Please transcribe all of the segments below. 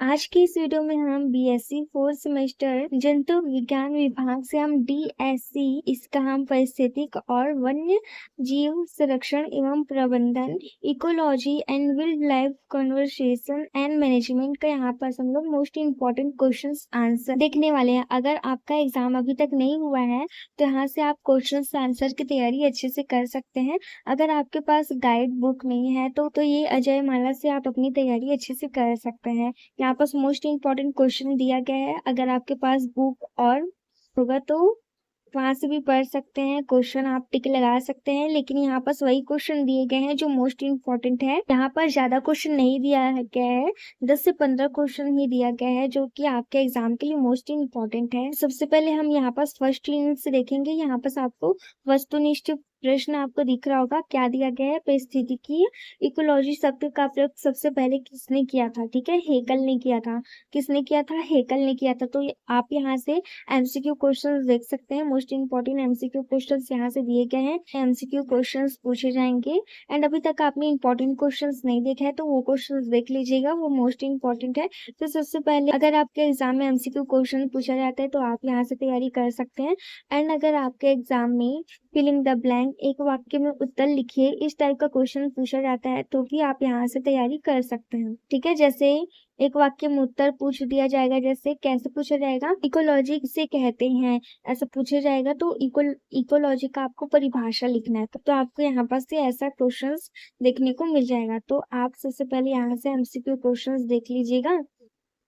आज की इस वीडियो में हम बीएससी फोर्थ सेमेस्टर जंतु विज्ञान विभाग से हम डीएससी इसका हम पारिस्थितिक और वन्य जीव संरक्षण एवं प्रबंधन ecology and wild life conversation and management का यहाँ पर हम लोग मोस्ट इम्पोर्टेंट क्वेश्चंस आंसर देखने वाले हैं। अगर आपका एग्जाम अभी तक नहीं हुआ है तो यहाँ से आप क्वेश्चंस आंसर की तैयारी अच्छे से कर सकते हैं। अगर आपके पास गाइड बुक नहीं है तो ये अजय माला से आप अपनी तैयारी अच्छे से कर सकते हैं। यहाँ पर मोस्ट इम्पोर्टेंट क्वेश्चन दिया गया है। अगर आपके पास बुक और होगा तो वहां से भी पढ़ सकते हैं, क्वेश्चन आप टिक लगा सकते हैं, लेकिन यहाँ पर वही क्वेश्चन दिए गए हैं जो मोस्ट इम्पोर्टेंट है। यहाँ पर ज्यादा क्वेश्चन नहीं दिया गया है, 10 से 15 क्वेश्चन ही दिया गया है जो कि आपके एग्जाम के लिए मोस्ट इम्पोर्टेंट है। सबसे पहले हम यहाँ पर फर्स्ट यूनिट से देखेंगे। यहाँ पर आपको वस्तुनिष्ठ प्रश्न आपको दिख रहा होगा क्या दिया गया है। पारिस्थितिकी इकोलॉजी शब्द का प्रयोग सबसे पहले किसने किया था? ठीक है, हेकल ने किया था। किसने किया था? हेकल ने किया था। तो आप यहाँ से एमसीक्यू क्वेश्चंस देख सकते हैं। मोस्ट इम्पोर्टेंट एमसीक्यू क्वेश्चंस यहाँ से दिए गए हैं। एमसीक्यू क्वेश्चंस पूछे जाएंगे एंड अभी तक आपने इम्पोर्टेंट क्वेश्चंस नहीं देखा है तो वो क्वेश्चंस देख लीजिएगा, वो मोस्ट इम्पोर्टेंट है। तो सबसे पहले अगर आपके एग्जाम में एमसीक्यू क्वेश्चन पूछा जाता है तो आप यहाँ से तैयारी कर सकते हैं। एंड अगर आपके एग्जाम में फिलिंग द ब्लैंक एक वाक्य में उत्तर लिखिए इस टाइप का क्वेश्चन पूछा जाता है तो भी आप यहाँ से तैयारी कर सकते हैं। ठीक है, जैसे एक वाक्य में उत्तर पूछ दिया जाएगा, जैसे कैसे पूछा जाएगा, इकोलॉजी से कहते हैं, ऐसा पूछा जाएगा तो इकोलॉजी का आपको परिभाषा लिखना है। तो आपको यहाँ पर से ऐसा क्वेश्चंस देखने को मिल जाएगा। तो आप सबसे पहले यहाँ से एमसीक्यू क्वेश्चंस देख लीजिएगा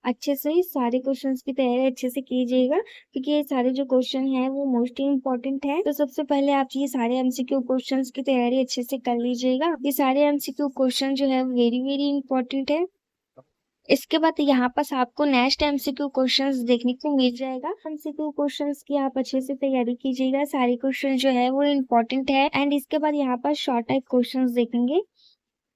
अच्छे से। सारे क्वेश्चंस की तैयारी अच्छे से कीजिएगा क्योंकि ये सारे जो क्वेश्चन है वो मोस्ट इम्पोर्टेंट है। तो सबसे पहले आप ये सारे एमसीक्यू क्वेश्चंस की तैयारी अच्छे से कर लीजिएगा। ये सारे एमसीक्यू क्वेश्चन जो है वेरी वेरी इंपॉर्टेंट है। इसके बाद यहाँ पर आपको नेक्स्ट एमसीक्यू क्वेश्चंस देखने को मिल जाएगा। एमसीक्यू क्वेश्चंस की आप अच्छे से तैयारी कीजिएगा, सारे क्वेश्चन जो है वो इम्पोर्टेंट है। एंड इसके बाद यहाँ पर शॉर्ट टाइप क्वेश्चंस देखेंगे।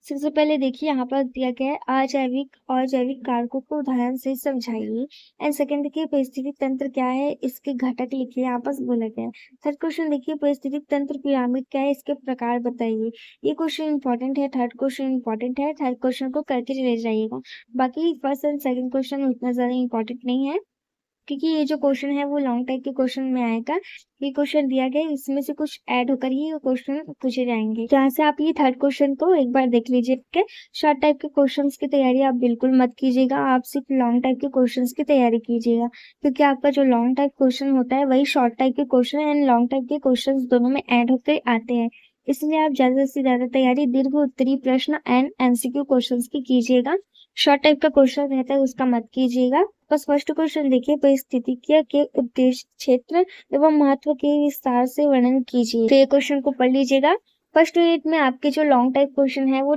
सबसे पहले देखिए यहाँ पर दिया गया है अजैविक और जैविक कारकों को उदाहरण से समझाइए। एंड सेकंड देखिए पारिस्थितिक तंत्र क्या है, इसके घटक लिखिए, यहाँ पर बोला गया है। थर्ड क्वेश्चन देखिए पारिस्थितिक तंत्र पिरामिड क्या है, इसके प्रकार बताइए। ये क्वेश्चन इंपॉर्टेंट है, थर्ड क्वेश्चन इंपॉर्टेंट है, थर्ड क्वेश्चन को करके चले जाइएगा। बाकी फर्स्ट एंड सेकंड क्वेश्चन उतना ज्यादा इंपॉर्टेंट नहीं है क्योंकि ये जो क्वेश्चन है वो लॉन्ग टाइप के क्वेश्चन में आएगा। ये क्वेश्चन दिया गया है, इसमें से कुछ ऐड होकर ही ये क्वेश्चन पूछे जाएंगे। यहाँ से आप ये थर्ड क्वेश्चन को एक बार देख लीजिए। शॉर्ट टाइप के क्वेश्चंस की तैयारी आप बिल्कुल मत कीजिएगा, आप सिर्फ लॉन्ग टाइप के क्वेश्चंस की तैयारी कीजिएगा क्योंकि आपका जो लॉन्ग टाइप क्वेश्चन होता है वही शॉर्ट टाइप के क्वेश्चन एंड लॉन्ग टाइप के क्वेश्चन दोनों में ऐड होकर आते हैं। इसलिए आप ज्यादा से ज्यादा तैयारी दीर्घ उत्तरीय प्रश्न एंड एमसीक्यू क्वेश्चंस की कीजिएगा। शॉर्ट टाइप का क्वेश्चन रहता है उसका मत कीजिएगा। बस फर्स्ट क्वेश्चन देखिए, पारिस्थितिकी के उद्देश्य, क्षेत्र एवं महत्व के विस्तार से वर्णन कीजिए। तो ये क्वेश्चन को पढ़ लीजिएगा। फर्स्ट यूनिट में आपके जो लॉन्ग टाइप क्वेश्चन है वो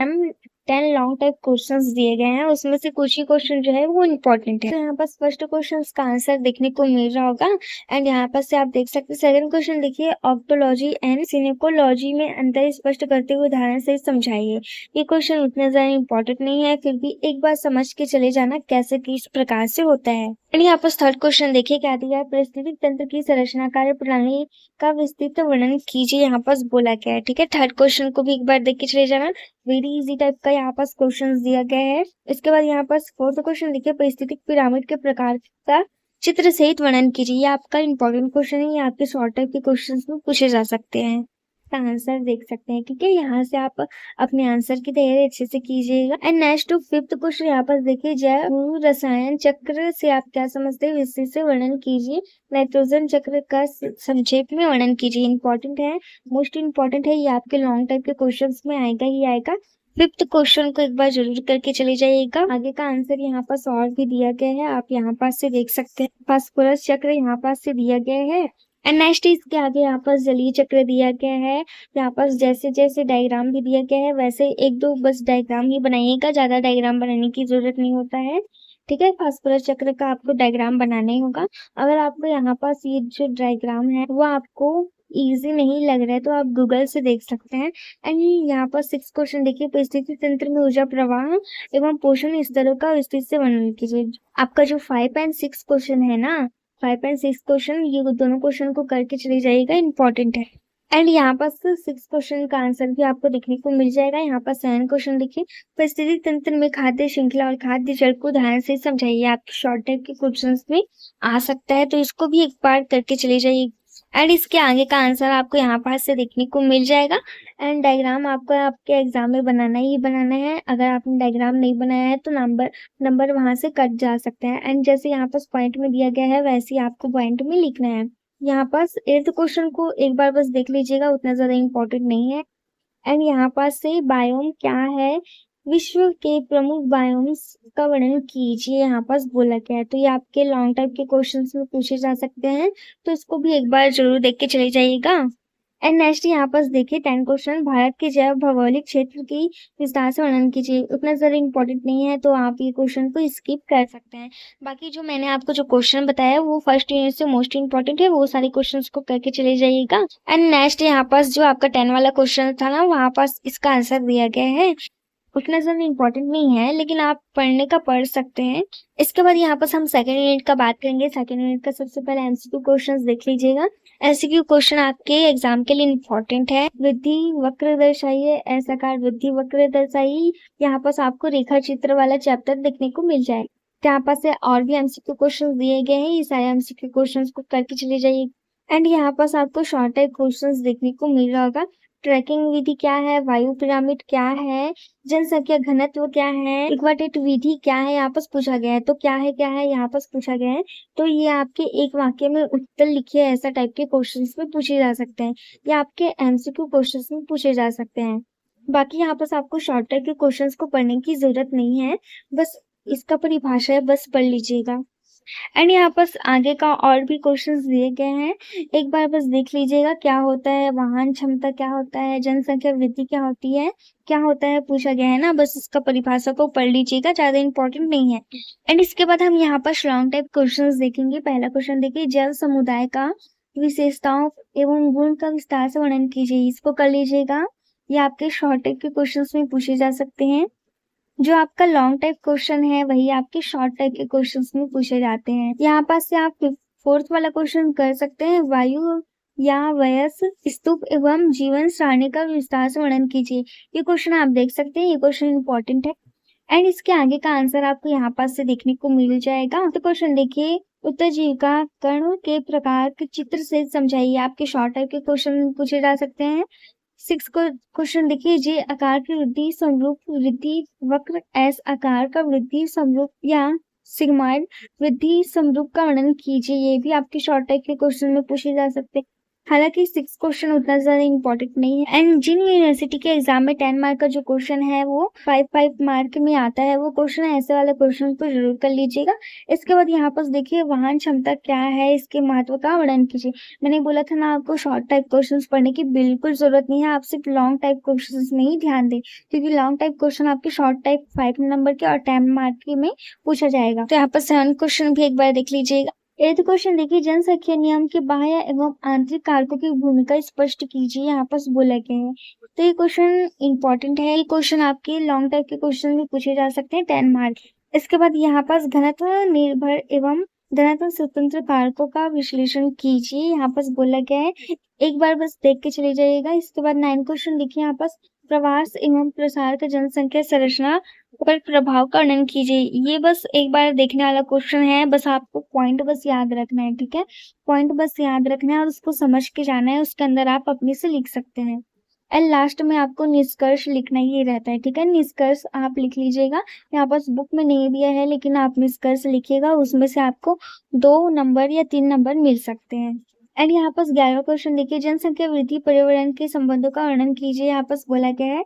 10 लॉन्ग टाइप क्वेश्चंस दिए गए हैं, उसमें से कुछ ही क्वेश्चन जो है वो इम्पोर्टेंट है। तो यहाँ पर फर्स्ट क्वेश्चन का आंसर देखने को मिल रहा होगा एंड यहाँ पर से आप देख सकते हैं। सेकंड क्वेश्चन देखिए, ऑक्टोलॉजी एंड सिनेकोलॉजी में अंतर स्पष्ट करते हुए उदाहरण से समझाइए। ये क्वेश्चन उतना ज्यादा इम्पोर्टेंट नहीं है, फिर भी एक बार समझ के चले जाना कैसे किस प्रकार से होता है। एंड यहाँ पर थर्ड क्वेश्चन देखिए क्या दिया है, पारिस्थितिक तंत्र की संरचना कार्य प्रणाली का विस्तृत वर्णन कीजिए, यहाँ पर बोला गया है। ठीक है, थर्ड क्वेश्चन को भी एक बार देख के चले जाना, वेरी इजी टाइप का यहाँ पर क्वेश्चन दिया गया है। इसके बाद यहाँ पर फोर्थ क्वेश्चन देखिए, पारिस्थितिक पिरामिड के प्रकार का चित्र सहित वर्णन कीजिए। ये आपका इंपॉर्टेंट क्वेश्चन है, ये आपके शॉर्ट टाइप के क्वेश्चन में पूछे जा सकते हैं। आंसर देख सकते हैं, ठीक है। यहाँ से आप अपने आंसर की तैयारी अच्छे से कीजिएगा। एंड नेक्स्ट फिफ्थ क्वेश्चन यहाँ पर देखिए, जैव रसायन चक्र से आप क्या समझते हैं, विस्तृत से वर्णन कीजिए। नाइट्रोजन चक्र का संक्षेप में वर्णन कीजिए। इंपॉर्टेंट है, मोस्ट इम्पोर्टेंट है, ये आपके लॉन्ग टाइप के क्वेश्चन में आएगा ही आएगा। फिफ्थ क्वेश्चन को एक बार जरूर करके चले जाइएगा। आगे का आंसर यहाँ पर और भी दिया गया है, आप यहाँ पास से देख सकते हैं। फास्फोरस चक्र यहाँ पास से दिया गया है। एंड नेक्स्ट इसके आगे यहाँ पर जलीय चक्र दिया गया है। यहाँ पर जैसे जैसे डायग्राम भी दिया गया है वैसे एक दो बस डायग्राम ही बनाइएगा, ज्यादा डायग्राम बनाने की जरूरत नहीं होता है। ठीक है, फास्फोरस चक्र का आपको डायग्राम बनाना ही होगा। अगर आपको यहाँ पास ये जो डायग्राम है वो आपको इजी नहीं लग रहा है तो आप गूगल से देख सकते हैं। एंड यहाँ पर सिक्स क्वेश्चन देखिए, परिस्थिति तंत्र में ऊर्जा प्रवाह एवं पोषण स्तरों का विस्तृत से वर्णन कीजिए। आपका जो 5 एंड 6 क्वेश्चन है ना, 5 एंड 6 क्वेश्चन, ये दोनों क्वेश्चन को करके चले जाइएगा, इंपॉर्टेंट है। एंड यहाँ पर 6 क्वेश्चन का आंसर भी आपको देखने को मिल जाएगा। यहाँ पर 7 क्वेश्चन देखिए, पारिस्थितिक तंत्र में खाद्य श्रृंखला और खाद्य जल को उदाहरण से समझाइए। आपके शॉर्ट टाइप के क्वेश्चंस में आ सकता है, तो इसको भी एक बार करके चले जाइए। एंड इसके आगे का आंसर आपको यहाँ पास से देखने को मिल जाएगा। एंड डायग्राम आपको आपके एग्जाम में बनाना ही बनाना है। अगर आपने डायग्राम नहीं बनाया है तो नंबर वहां से कट जा सकते हैं। एंड जैसे यहाँ पास पॉइंट में दिया गया है वैसे ही आपको पॉइंट में लिखना है। यहाँ पास 8th क्वेश्चन को एक बार बस देख लीजिएगा, उतना ज्यादा इम्पोर्टेंट नहीं है। एंड यहाँ पास से बायोम क्या है, विश्व के प्रमुख बायोम्स का वर्णन कीजिए, यहाँ पास बोला गया है। तो ये आपके लॉन्ग टाइप के क्वेश्चंस में पूछे जा सकते हैं, तो इसको भी एक बार जरूर देख के चले जाइएगा। एंड नेक्स्ट यहाँ पास देखिए 10 क्वेश्चन, भारत के जैव भौगोलिक क्षेत्र की विस्तार से वर्णन कीजिए। उतना ज्यादा इम्पोर्टेंट नहीं है, तो आप ये क्वेश्चन को स्किप कर सकते हैं। बाकी जो मैंने आपको जो क्वेश्चन बताया वो फर्स्ट यूनिट से मोस्ट इम्पोर्टेंट है, वो सारे क्वेश्चन को करके चले जाइएगा। एंड नेक्स्ट यहाँ पास जो आपका 10 वाला क्वेश्चन था ना, वहाँ पास इसका आंसर दिया गया है। उतना ज्यादा इम्पोर्टेंट नहीं है, लेकिन आप पढ़ने का पढ़ सकते हैं। इसके बाद यहाँ पर हम सेकंड यूनिट का बात करेंगे। सेकंड यूनिट का सबसे पहले एमसीक्यू क्वेश्चंस देख लीजिएगा। एमसीक्यू क्वेश्चन आपके एग्जाम के लिए इम्पोर्टेंट है। वृद्धि वक्र दर्शाइए, ऐसा आकार वृद्धि वक्र दर्शाइए। यहाँ पर आपको रेखा चित्र वाला चैप्टर देखने को मिल जाएगा। यहाँ पर से और भी एमसीक्यू क्वेश्चन दिए गए हैं, ये सारे एमसीक्यू क्वेश्चन को करके चले जाइए। एंड यहाँ पर आपको शॉर्ट टाइप क्वेश्चन देखने को मिल रहा होगा। ट्रैकिंग विधि क्या है, वायु पिरामिड क्या है, जनसंख्या घनत्व क्या है, इक्वाटेट विधि क्या है, यहाँ पर पूछा गया है। तो क्या है यहाँ पर पूछा गया है, तो ये आपके एक वाक्य में उत्तर लिखिए, ऐसा टाइप के क्वेश्चंस में पूछे जा सकते हैं, या आपके एमसीक्यू क्वेश्चंस में पूछे जा सकते हैं। बाकी यहाँ पर आपको शॉर्ट टाइप के क्वेश्चंस को पढ़ने की जरूरत नहीं है, बस इसका परिभाषा है, बस पढ़ लीजिएगा। एंड यहाँ पर आगे का और भी क्वेश्चंस दिए गए हैं, एक बार बस देख लीजिएगा। क्या होता है वाहन क्षमता, क्या होता है जनसंख्या वृद्धि, क्या होती है, क्या होता है पूछा गया है ना, बस इसका परिभाषा को पढ़ लीजिएगा, ज्यादा इंपॉर्टेंट नहीं है। एंड इसके बाद हम यहाँ पर लॉन्ग टाइप क्वेश्चंस देखेंगे। पहला क्वेश्चन देखिए, जैव समुदाय का विशेषताओं एवं गुण का विस्तार से वर्णन कीजिए, इसको कर लीजिएगा। ये आपके शॉर्ट टाइप के क्वेश्चन में पूछे जा सकते हैं। जो आपका लॉन्ग टाइप क्वेश्चन है वही आपके शॉर्ट टाइप के क्वेश्चंस में पूछे जाते हैं। यहाँ पास से आप 4th वाला क्वेश्चन कर सकते हैं, वायु या वयस स्तूप एवं जीवन सारणी का विस्तार से वर्णन कीजिए। ये क्वेश्चन आप देख सकते हैं, ये क्वेश्चन इंपॉर्टेंट है। एंड इसके आगे का आंसर आपको यहाँ पास से देखने को मिल जाएगा। तो क्वेश्चन देखिए, उत्तरजीविका कण के प्रकार के चित्र से समझाइए। आपके शॉर्ट टाइप के क्वेश्चन पूछे जा सकते हैं। 6 क्वेश्चन देखिए, जे आकार की वृद्धि समरूप वृद्धि वक्र, एस आकार का वृद्धि समरूप या सिग्माइड वृद्धि समरूप का वर्णन कीजिए। ये भी आपके शॉर्ट टाइप के क्वेश्चन में पूछे जा सकते हैं। हालांकि 6 क्वेश्चन उतना ज्यादा इम्पोर्टेंट नहीं है। एंड जिन यूनिवर्सिटी के एग्जाम में 10 मार्क का जो क्वेश्चन है वो 5 मार्क में आता है, वो क्वेश्चन ऐसे वाले क्वेश्चन को जरूर कर लीजिएगा। इसके बाद यहाँ पर देखिए, वाहन क्षमता क्या है, इसके महत्व का वर्णन कीजिए। मैंने बोला था ना आपको शॉर्ट टाइप क्वेश्चन पढ़ने की बिल्कुल जरूरत नहीं है, आप सिर्फ लॉन्ग टाइप क्वेश्चन में ही ध्यान दें, क्योंकि लॉन्ग टाइप क्वेश्चन आपके शॉर्ट टाइप 5 नंबर के और 10 मार्क के में पूछा जाएगा। तो यहाँ पर 7 क्वेश्चन भी एक बार देख लीजिएगा। 8th क्वेश्चन देखिए, जनसंख्या नियम के बाह्य एवं आंतरिक कारकों की भूमिका स्पष्ट कीजिए, यहाँ पर बोला गया है। तो ये क्वेश्चन इंपॉर्टेंट है, ये क्वेश्चन आपके लॉन्ग टाइप के क्वेश्चन भी पूछे जा सकते हैं 10 मार्क। इसके बाद यहाँ पास घनत्व निर्भर एवं घनत्व स्वतंत्र कारकों का विश्लेषण कीजिए, यहाँ पर बोला गया है, एक बार बस देख के चले जाइएगा। इसके बाद 9 क्वेश्चन देखिए, यहाँ पर प्रवास एवं प्रसार का जनसंख्या संरचना पर प्रभाव का वर्णन कीजिए। ये बस एक बार देखने वाला क्वेश्चन है, बस आपको पॉइंट बस याद रखना है, ठीक है, पॉइंट बस याद रखना है और उसको समझ के जाना है, उसके अंदर आप अपने से लिख सकते हैं। एंड लास्ट में आपको निष्कर्ष लिखना ही रहता है, ठीक है, निष्कर्ष आप लिख लीजिएगा। यहाँ पर बुक में नहीं दिया है, लेकिन आप निष्कर्ष लिखिएगा, उसमें से आपको 2 नंबर या 3 नंबर मिल सकते हैं। एंड यहाँ पर 11 क्वेश्चन देखिए, जनसंख्या वृद्धि पर्यावरण के संबंधों का वर्णन कीजिए, यहाँ पर बोला गया है।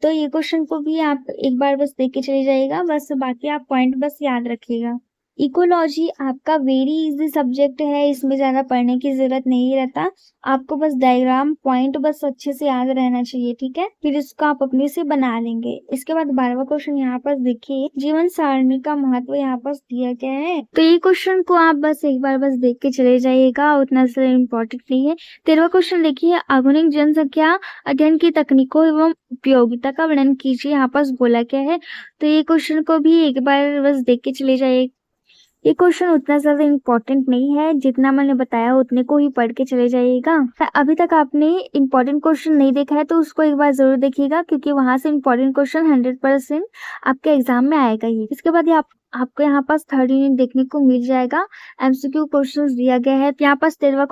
तो ये क्वेश्चन को भी आप एक बार बस देख के चले जाइएगा, बस बाकी आप पॉइंट बस याद रखिएगा। इकोलॉजी आपका वेरी इजी सब्जेक्ट है, इसमें ज्यादा पढ़ने की जरूरत नहीं रहता, आपको बस डायग्राम पॉइंट बस अच्छे से याद रहना चाहिए, ठीक है, फिर इसको आप अपने से बना लेंगे। इसके बाद 12वां क्वेश्चन यहाँ पर देखिए, जीवन सारणी का महत्व यहाँ पर दिया गया है। तो ये क्वेश्चन को आप बस एक बार बस देख के चले जाइएगा, उतना सा इम्पोर्टेंट नहीं है। 13वां क्वेश्चन देखिए, आधुनिक जनसंख्या अध्ययन की तकनीकों एवं उपयोगिता का वर्णन कीजिए, यहाँ पर बोला गया है। तो ये क्वेश्चन को भी एक बार बस देख के चले जाइए। ये क्वेश्चन उतना ज्यादा इम्पोर्टेंट नहीं है, जितना मैंने बताया उतने को ही पढ़ के चले जाइएगा। अभी तक आपने इम्पोर्टेंट क्वेश्चन नहीं देखा है तो उसको एक बार जरूर देखिएगा, क्योंकि वहां से इम्पोर्टेंट क्वेश्चन 100% आपके एग्जाम में आएगा ही। इसके बाद आपको यहाँ पास 3rd यूनिट देखने को मिल जाएगा। एमसीक्यू क्वेश्चन दिया गया है। यहाँ पास 12वां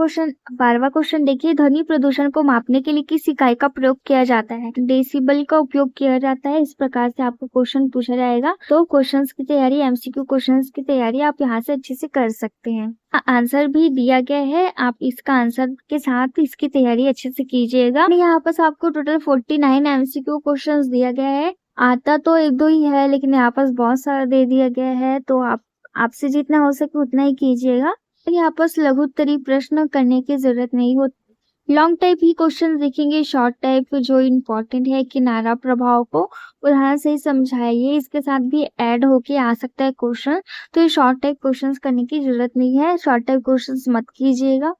क्वेश्चन देखिए, ध्वनि प्रदूषण को मापने के लिए किस इकाई का प्रयोग किया जाता है? डेसिबल का उपयोग किया जाता है। इस प्रकार से आपको क्वेश्चन पूछा जाएगा। तो क्वेश्चंस की तैयारी, एमसीक्यू क्वेश्चंस की तैयारी आप यहाँ से अच्छे से कर सकते हैं। आंसर भी दिया गया है, आप इसका आंसर के साथ इसकी तैयारी अच्छे से कीजिएगा। यहाँ पास आपको टोटल 49 एमसीक्यू क्वेश्चंस दिया गया है। आता तो 1-2 ही है, लेकिन यहाँ पास बहुत सारा दे दिया गया है, तो आपसे जितना हो सके उतना ही कीजिएगा। यहाँ पास लघु उत्तरीय प्रश्न करने की जरूरत नहीं होती। लॉन्ग टाइप ही क्वेश्चन देखेंगे। शॉर्ट टाइप जो इम्पोर्टेंट है, किनारा प्रभाव को उदाहरण से ही समझाइए, इसके साथ भी ऐड होके आ सकता है क्वेश्चन। तो ये शॉर्ट टाइप क्वेश्चंस करने की जरूरत नहीं है, शॉर्ट टाइप क्वेश्चंस मत कीजिएगा।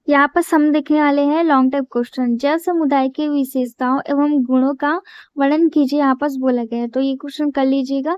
यहाँ पर हम देखने वाले हैं लॉन्ग टाइप क्वेश्चन। जल समुदाय की विशेषताओं एवं गुणों का वर्णन कीजिए, यहाँ पास बोला गया है, तो ये क्वेश्चन कर लीजिएगा।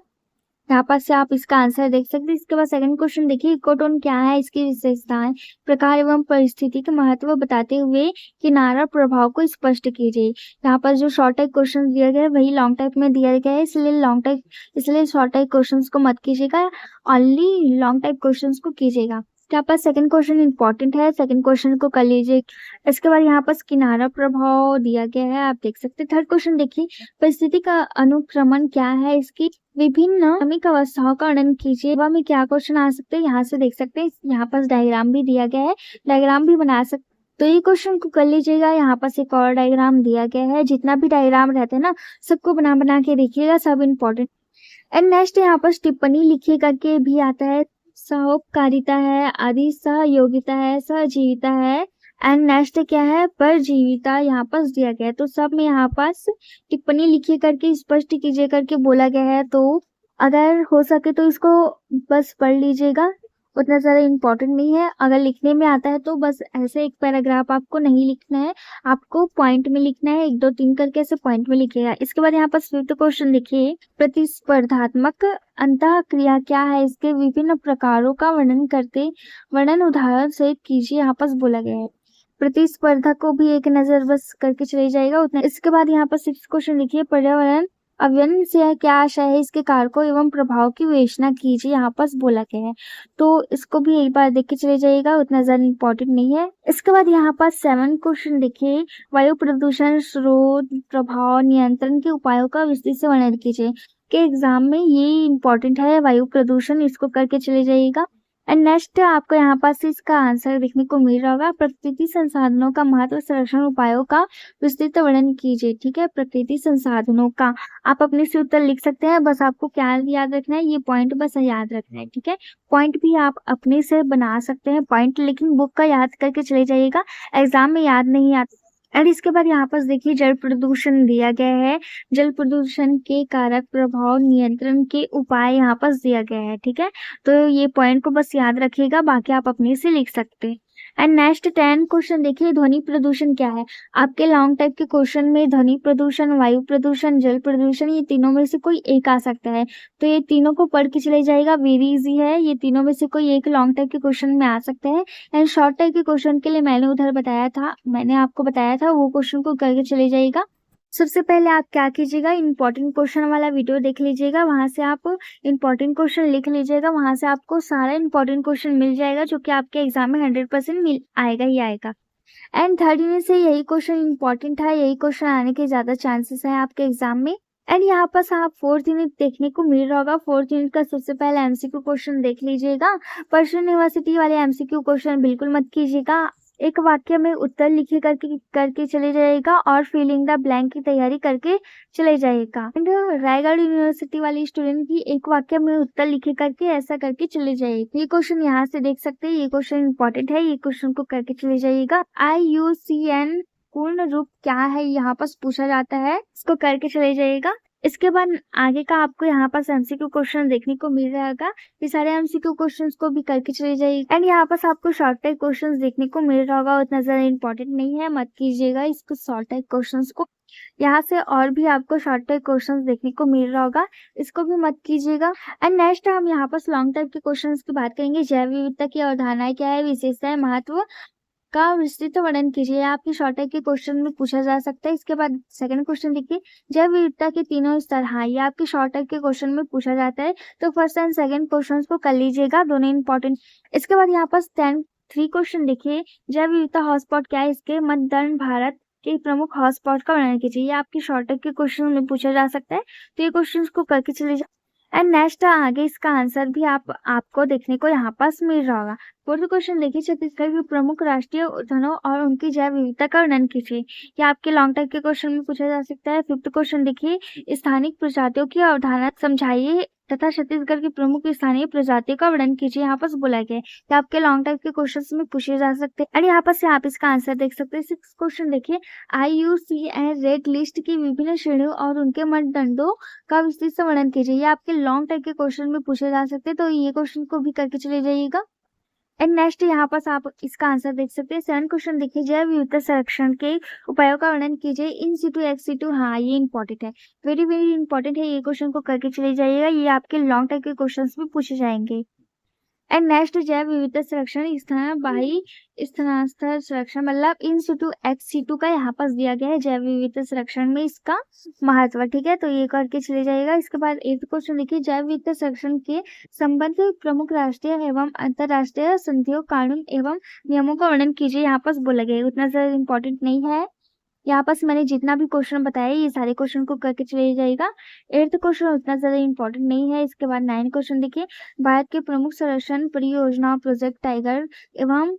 यहाँ पास से आप इसका आंसर देख सकते हैं। इसके बाद सेकंड क्वेश्चन देखिए, इकोटोन क्या है, इसकी विशेषताएं, प्रकार एवं परिस्थिति के महत्व बताते हुए किनारा प्रभाव को स्पष्ट कीजिए। यहाँ पर जो शॉर्ट टाइप क्वेश्चन दिया गया है वही लॉन्ग टाइप में दिया गया है, इसलिए शॉर्ट टाइप क्वेश्चन को मत कीजिएगा, ओनली लॉन्ग टाइप क्वेश्चन को कीजिएगा। यहाँ पर सेकंड क्वेश्चन इंपॉर्टेंट है, सेकंड क्वेश्चन को कर लीजिए। इसके बाद यहाँ पर किनारा प्रभाव दिया गया है, आप देख सकते हैं। थर्ड क्वेश्चन देखिए, परिस्थिति का अनुक्रमण क्या है, इसकी विभिन्न क्रमिक अवस्थाओं का वर्णन कीजिए। वह में क्या क्वेश्चन आ सकते हैं, यहाँ से देख सकते हैं। यहाँ पर डायग्राम भी दिया गया है, डायग्राम भी बना सकते, तो ये क्वेश्चन को कर लीजिएगा। यहाँ पर एक और डायग्राम दिया गया है, जितना भी डायग्राम रहते हैं ना सबको बना के देखिएगा, सब इम्पोर्टेंट। एंड नेक्स्ट यहाँ पर टिप्पणी लिखिए करके भी आता है, सहोपकारिता है, आदि सहयोगिता है, सहजीविता है, एंड नेक्स्ट क्या है, परजीविता यहाँ पास दिया गया है। तो सब में यहाँ पास टिप्पणी लिखिए करके स्पष्ट कीजिए करके बोला गया है। तो अगर हो सके तो इसको बस पढ़ लीजिएगा, उतना ज़्यादा इम्पोर्टेंट नहीं है। अगर लिखने में आता है तो बस ऐसे एक पैराग्राफ आपको नहीं लिखना है, आपको पॉइंट में लिखना है, 1 2 3 करके ऐसे पॉइंट में लिखिएगा। इसके बाद यहाँ पर फिफ्थ क्वेश्चन देखिए, प्रतिस्पर्धात्मक अंतःक्रिया क्या है, इसके विभिन्न प्रकारों का वर्णन उदाहरण से कीजिए, यहाँ पर बोला गया है। प्रतिस्पर्धा को भी एक नजर बस करके चले जाएगा उतना। इसके बाद यहाँ पर 6th क्वेश्चन देखिए, पर्यावरण अवयन से क्या आशय है, इसके कारकों एवं प्रभाव की विवेचना कीजिए, यहाँ पर बोला गया है। तो इसको भी एक बार देख के चले जाइएगा, उतना ज्यादा इम्पोर्टेंट नहीं है। इसके बाद यहाँ पर 7th क्वेश्चन देखिए, वायु प्रदूषण स्रोत प्रभाव नियंत्रण के उपायों का विस्तृत से वर्णन कीजिए। के एग्जाम में ये इम्पोर्टेंट है, वायु प्रदूषण, इसको करके चले जाइएगा। एंड नेक्स्ट आपको यहाँ पास इसका आंसर देखने को मिल रहा होगा, प्रकृति संसाधनों का महत्व, संरक्षण उपायों का विस्तृत वर्णन कीजिए। ठीक है, प्रकृति संसाधनों का आप अपने से उत्तर लिख सकते हैं, बस आपको क्या याद रखना है, ये पॉइंट बस याद रखना है। ठीक है, पॉइंट भी आप अपने से बना सकते हैं पॉइंट, लेकिन बुक का याद करके चले जाइएगा, एग्जाम में याद नहीं आता। एंड इसके बाद यहाँ पर देखिए, जल प्रदूषण दिया गया है, जल प्रदूषण के कारक, प्रभाव, नियंत्रण के उपाय यहाँ पर दिया गया है। ठीक है, तो ये पॉइंट को बस याद रखिएगा, बाकी आप अपने से लिख सकते हैं। एंड नेक्स्ट 10 क्वेश्चन देखिए, ध्वनि प्रदूषण क्या है। आपके लॉन्ग टाइप के क्वेश्चन में ध्वनि प्रदूषण, वायु प्रदूषण, जल प्रदूषण, ये तीनों में से कोई एक आ सकता है, तो ये तीनों को पढ़ के चले जाएगा, वेरी इजी है, ये तीनों में से कोई एक लॉन्ग टाइप के क्वेश्चन में आ सकता है। एंड शॉर्ट टाइप के क्वेश्चन के लिए मैंने आपको बताया था, वो क्वेश्चन को करके चले जाएगा। सबसे पहले आप क्या कीजिएगा, इंपॉर्टेंट क्वेश्चन वाला वीडियो देख लीजिएगा, वहां से आप इंपॉर्टेंट क्वेश्चन लिख लीजिएगा, वहां से आपको सारा इंपॉर्टेंट क्वेश्चन मिल जाएगा, जो कि आपके एग्जाम में 100% आएगा ही आएगा। एंड 3rd यूनिट से यही क्वेश्चन इंपॉर्टेंट है, यही क्वेश्चन आने के ज्यादा चांसेस है आपके एग्जाम में। एंड यहाँ पर आप 4th यूनिट देखने को मिल रहा होगा, 4th यूनिट का सबसे पहले एमसीक्यू क्वेश्चन देख लीजिएगा। पर्सन यूनिवर्सिटी वाले एमसीक्यू क्वेश्चन बिल्कुल मत कीजिएगा, एक वाक्य में उत्तर लिखे करके चले जाएगा, और फिलिंग द ब्लैंक की तैयारी करके चले जाएगा। एंड रायगढ़ यूनिवर्सिटी वाली स्टूडेंट भी एक वाक्य में उत्तर लिखे करके ऐसा करके चले जाएगा। ये क्वेश्चन यहाँ से देख सकते हैं, ये क्वेश्चन इंपॉर्टेंट है, ये क्वेश्चन को करके चले जाइएगा। IUCN पूर्ण रूप क्या है, यहाँ पर पूछा जाता है, इसको करके चले जाइएगा। इसके बाद आगे का आपको यहाँ पर एमसीक्यू क्वेश्चन देखने को मिल जाएगा, ये सारे एमसीक्यू क्वेश्चंस को भी करके चले जाइएगा। एंड यहाँ पर आपको शॉर्ट टाइप क्वेश्चंस देखने को मिल रहा होगा, उतना ज्यादा इंपॉर्टेंट नहीं है, मत कीजिएगा इसको शॉर्ट टाइप क्वेश्चंस को। यहाँ से और भी आपको शॉर्ट टाइप क्वेश्चंस देखने को मिल रहा होगा, इसको भी मत कीजिएगा। एंड नेक्स्ट हम यहाँ पर लॉन्ग टाइप के क्वेश्चंस की बात करेंगे। जैव विविधता की अवधारणाएं क्या है, विशेषताएं, महत्व का विस्तृत वर्णन कीजिए। आपकी शॉर्ट टाइप के क्वेश्चन में पूछा जा सकता है। इसके बाद सेकंड क्वेश्चन देखिए, जैव विविधता के तीनों स्तर। हाँ, ये आपकी शॉर्ट टाइप के क्वेश्चन में पूछा जाता है, तो फर्स्ट एंड सेकंड क्वेश्चन को कर लीजिएगा, दोनों इंपॉर्टेंट। इसके बाद यहाँ पर 3 क्वेश्चन देखिए, जैव विविधता हॉटस्पॉट क्या है, इसके मतदान भारत के प्रमुख हॉटस्पॉट का वर्णन कीजिए। ये आपकी शॉर्ट टाइप के क्वेश्चन में पूछा जा सकता है, तो ये क्वेश्चन को करके चले जाए। एंड नेक्स्ट आगे इसका आंसर भी आपको देखने को यहाँ पास मिल रहा होगा। फोर्थ क्वेश्चन देखिए, छत्तीसगढ़ के प्रमुख राष्ट्रीय उद्यानों और उनकी जैव विविधता का वर्णन कीजिए। ये आपके लॉन्ग टाइप के क्वेश्चन में पूछा जा सकता है। फिफ्थ क्वेश्चन देखिए, स्थानिक प्रजातियों की अवधारणा समझाइए तथा छत्तीसगढ़ की प्रमुख स्थानीय प्रजातियों का वर्णन कीजिए। यहाँ पर बोला गया है कि आपके लॉन्ग टाइप के क्वेश्चन में पूछे जा सकते हैं। और यहाँ पर से आप इसका आंसर देख सकते हैं। सिक्स क्वेश्चन देखिए, IUCN रेड लिस्ट की विभिन्न श्रेणियों और उनके मानदंडों का विस्तृत से वर्णन कीजिए। ये आपके लॉन्ग टाइप के क्वेश्चन में पूछे जा सकते हैं, तो ये क्वेश्चन को भी करके चले जाइएगा। एंड नेक्स्ट यहाँ पर आप इसका आंसर देख सकते हैं। 7 क्वेश्चन देखिए, जैव विविधता संरक्षण के उपायों का वर्णन कीजिए। इन सिटू एक्स सिटू। हाँ, ये इंपॉर्टेंट है, वेरी वेरी इंपॉर्टेंट है। ये क्वेश्चन को करके चले जाइएगा, ये आपके लॉन्ग टाइप के क्वेश्चन भी पूछे जाएंगे। एंड नेक्स्ट, जैव विविधता संरक्षण स्थान बाही स्थानांतर संरक्षण, मतलब इन सिटू एक्स सिटू का यहाँ पर दिया गया है जैव विविधता संरक्षण में इसका महत्व। ठीक है, तो ये करके चले जाएगा। इसके बाद 8th क्वेश्चन देखिए, जैव विविधता संरक्षण के संबंध प्रमुख राष्ट्रीय एवं अंतरराष्ट्रीय संधियों, कानून एवं नियमों का वर्णन कीजिए। यहाँ पर बोला गया है, उतना ज्यादा इम्पोर्टेंट नहीं है। यहाँ पर मैंने जितना भी क्वेश्चन बताया ये सारे क्वेश्चन को करके चले जाएगा। 8th क्वेश्चन उतना ज्यादा इम्पोर्टेंट नहीं है। इसके बाद 9 क्वेश्चन देखिए, भारत के प्रमुख संरक्षण परियोजना प्रोजेक्ट टाइगर एवं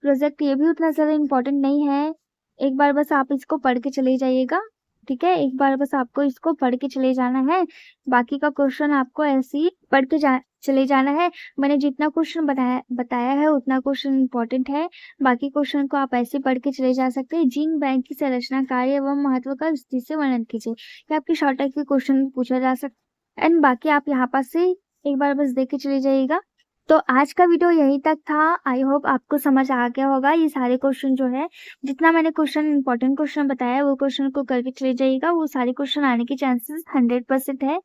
प्रोजेक्ट, ये भी उतना ज्यादा इम्पोर्टेंट नहीं है। एक बार बस आप इसको पढ़ के चले जाइएगा। ठीक है, एक बार बस आपको इसको पढ़ के चले जाना है, बाकी का क्वेश्चन आपको ऐसे ही पढ़ के चले जाना है। मैंने जितना क्वेश्चन बताया है उतना क्वेश्चन इम्पोर्टेंट है, बाकी क्वेश्चन को आप ऐसे पढ़ के चले जा सकते हैं। जीन बैंक की संरचना, कार्य एवं महत्व का विस्तृत से वर्णन कीजिए। ये आपके शॉर्ट टाइप के क्वेश्चन पूछा जा सकता है। एंड बाकी आप यहाँ पास से एक बार बस देख के चले जाइएगा। तो आज का वीडियो यही तक था। आई होप आपको समझ आ गया होगा। ये सारे क्वेश्चन जो है, जितना मैंने क्वेश्चन इंपॉर्टेंट क्वेश्चन बताया वो क्वेश्चन को करके चले जाइएगा, वो सारे क्वेश्चन आने के चांसेस 100% है।